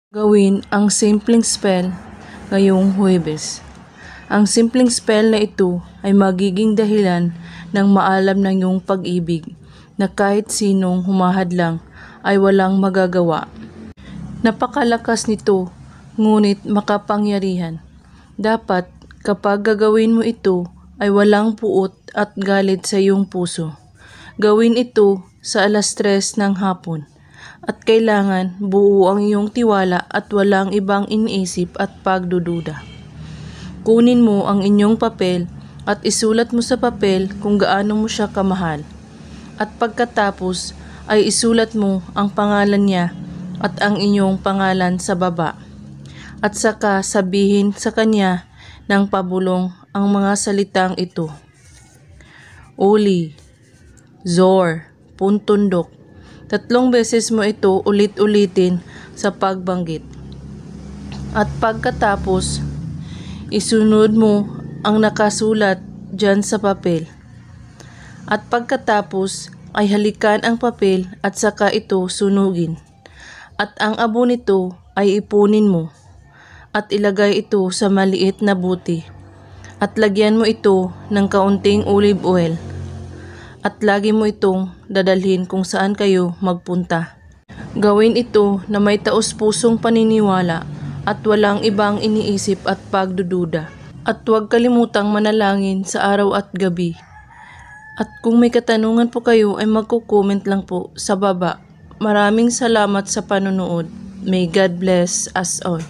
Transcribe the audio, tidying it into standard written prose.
Gawin ang simpleng spell ngayong Huwebes. Ang simpleng spell na ito ay magiging dahilan ng maalam ng iyong pag-ibig na kahit sinong humahadlang ay walang magagawa. Napakalakas nito, ngunit makapangyarihan. Dapat kapag gagawin mo ito ay walang puot at galit sa iyong puso. Gawin ito sa 3:00 ng hapon. At kailangan buo ang iyong tiwala at walang ibang iniisip at pagdududa. Kunin mo ang inyong papel at isulat mo sa papel kung gaano mo siya kamahal. At pagkatapos ay isulat mo ang pangalan niya at ang inyong pangalan sa baba. At saka sabihin sa kanya ng pabulong ang mga salitang ito. Uli, Zor, Puntundok. 3 beses mo ito ulit-ulitin sa pagbanggit. At pagkatapos, isunod mo ang nakasulat dyan sa papel. At pagkatapos ay halikan ang papel at saka ito sunugin. At ang abo nito ay ipunin mo at ilagay ito sa maliit na buti. At lagyan mo ito ng kaunting olive oil. At lagi mo itong dadalhin kung saan kayo magpunta. Gawin ito na may taos-pusong paniniwala at walang ibang iniisip at pagdududa. At huwag kalimutang manalangin sa araw at gabi. At kung may katanungan po kayo ay magko-comment lang po sa baba. Maraming salamat sa panonood. May God bless us all.